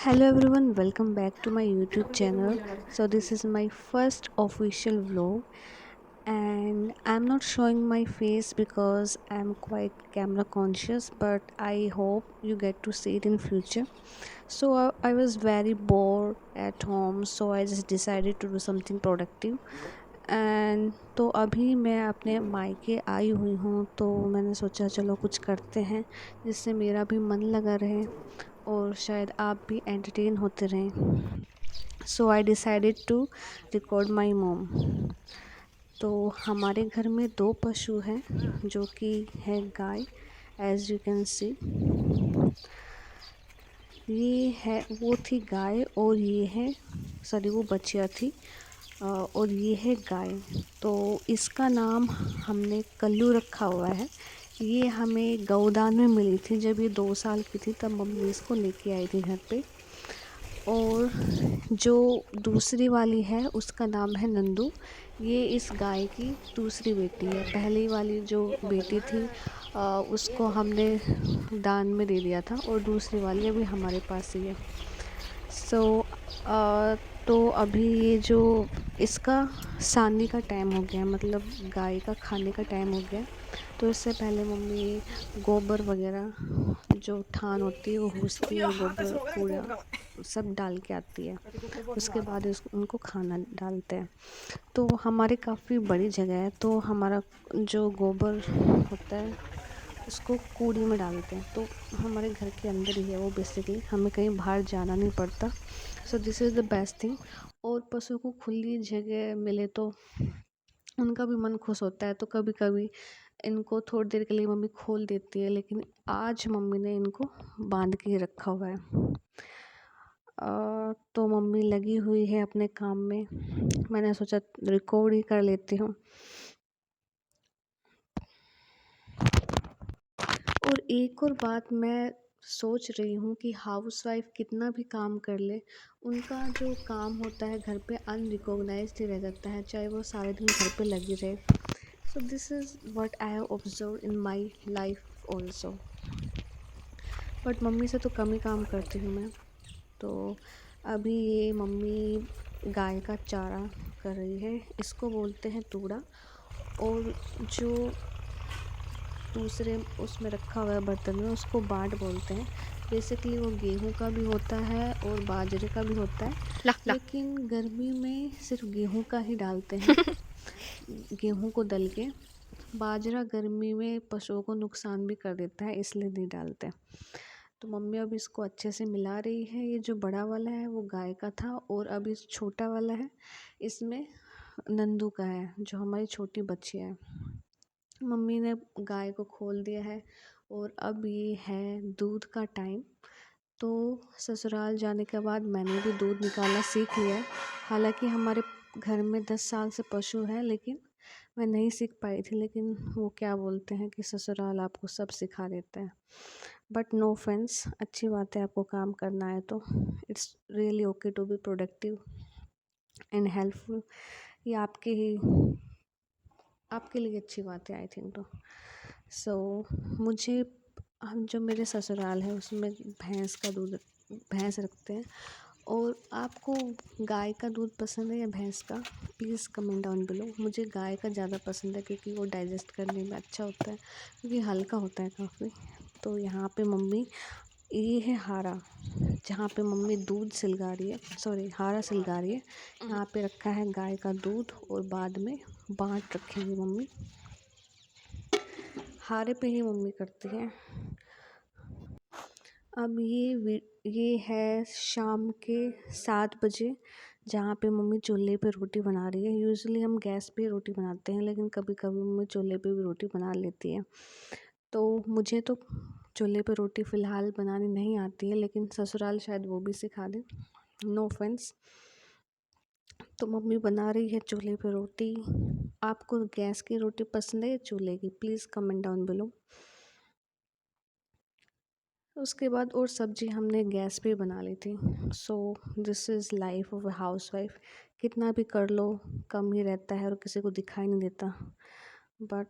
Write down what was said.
Hello everyone, welcome back to my YouTube channel. So this is my first official vlog and I'm not showing my face because I'm quite camera conscious, but I hope you get to see it in future. So I was very bored at home, so I just decided to do something productive. And तो अभी मैं अपने मायके आई हुई हूँ, तो मैंने सोचा चलो कुछ करते हैं जिससे मेरा भी मन लगा रहे और शायद आप भी एंटरटेन होते रहें। So I decided to record my mom. तो हमारे घर में दो पशु हैं जो कि है गाय। एज यू कैन सी, ये है, वो थी गाय और ये है, सॉरी वो बच्चियाँ थी, और ये है गाय। तो इसका नाम हमने कल्लू रखा हुआ है। ये हमें गौदान में मिली थी जब ये 2 साल की थी, तब मम्मी इसको लेके आई थी घर पे। और जो दूसरी वाली है उसका नाम है नंदू। ये इस गाय की दूसरी बेटी है। पहली वाली जो बेटी थी उसको हमने दान में दे दिया था और दूसरी वाली अभी हमारे पास ही है। सो तो अभी ये जो इसका सानी का टाइम हो गया, मतलब गाय का खाने का टाइम हो गया। तो इससे पहले मम्मी गोबर वगैरह जो ठान होती है वो भूंसती है और गोबर कूड़ा सब डाल के आती है। उसके बाद उनको खाना डालते हैं। तो हमारी काफ़ी बड़ी जगह है, तो हमारा जो गोबर होता है उसको कूड़ी में डालते हैं। तो हमारे घर के अंदर ही है वो, बेसिकली हमें कहीं बाहर जाना नहीं पड़ता। So this is the best thing. और पशु को खुली जगह मिले तो उनका भी मन खुश होता है। तो कभी कभी इनको थोड़ी देर के लिए मम्मी खोल देती है, लेकिन आज मम्मी ने इनको बांध के रखा हुआ है। तो मम्मी लगी हुई है अपने काम में। मैंने सोचा रिकॉर्ड ही कर लेती हूँ। और एक और बात मैं सोच रही हूँ कि हाउसवाइफ कितना भी काम कर ले, उनका जो काम होता है घर पे अनरिकॉग्नाइज्ड ही रह जाता है, चाहे वो सारे दिन घर पे लगी रहे। So this is what I have observe in my life also. But mummy से तो कम ही काम करती हूँ मैं। तो अभी ये मम्मी गाय का चारा कर रही है, इसको बोलते हैं तूड़ा। और जो दूसरे उसमें रखा हुआ है बर्तन में, उसको बाट बोलते हैं। बेसिकली वो गेहूं का भी होता है और बाजरे का भी होता है, ला ला लेकिन गर्मी में सिर्फ गेहूं का ही डालते हैं, गेहूं को दल के। बाजरा गर्मी में पशुओं को नुकसान भी कर देता है, इसलिए नहीं डालते। तो मम्मी अब इसको अच्छे से मिला रही है। ये जो बड़ा वाला है वो गाय का था और अब इस छोटा वाला है, इसमें नंदू का है जो हमारी छोटी बच्ची है। मम्मी ने गाय को खोल दिया है और अब ये है दूध का टाइम। तो ससुराल जाने के बाद मैंने भी दूध निकालना सीख लिया है। हालांकि हमारे घर में 10 साल से पशु है, लेकिन मैं नहीं सीख पाई थी। लेकिन वो क्या बोलते हैं कि ससुराल आपको सब सिखा देता है। बट नो ऑफेंस, अच्छी बात है, आपको काम करना है तो it's really okay to be productive and helpful. ये आपके लिए अच्छी बात है, आई थिंक। तो सो मुझे, हम जो मेरे ससुराल है उसमें भैंस रखते हैं। और आपको गाय का दूध पसंद है या भैंस का? Please comment down below. मुझे गाय का ज़्यादा पसंद है क्योंकि वो डाइजेस्ट करने में अच्छा होता है, क्योंकि हल्का होता है काफ़ी। तो यहाँ पे मम्मी, ये है हारा जहाँ पे मम्मी दूध सिलगा रही है, सॉरी हारा सिलगा रही है। यहाँ पे रखा है गाय का दूध और बाद में बाट रखेंगी मम्मी। हारे पे ही मम्मी करती है। अब ये है शाम के 7 बजे, जहाँ पे मम्मी चूल्हे पे रोटी बना रही है। यूजुअली हम गैस पे रोटी बनाते हैं, लेकिन कभी कभी मम्मी चूल्हे पे भी रोटी बना लेती है। तो मुझे तो चूल्हे पे रोटी फ़िलहाल बनानी नहीं आती है, लेकिन ससुराल शायद वो भी सिखा दें, नो ऑफेंस। तो मम्मी बना रही है चूल्हे पे रोटी। आपको गैस की रोटी पसंद है या चूल्हे की? Please comment down below. उसके बाद और सब्जी हमने गैस पे बना ली थी। So this is life of a housewife. कितना भी कर लो कम ही रहता है और किसी को दिखाई नहीं देता। बट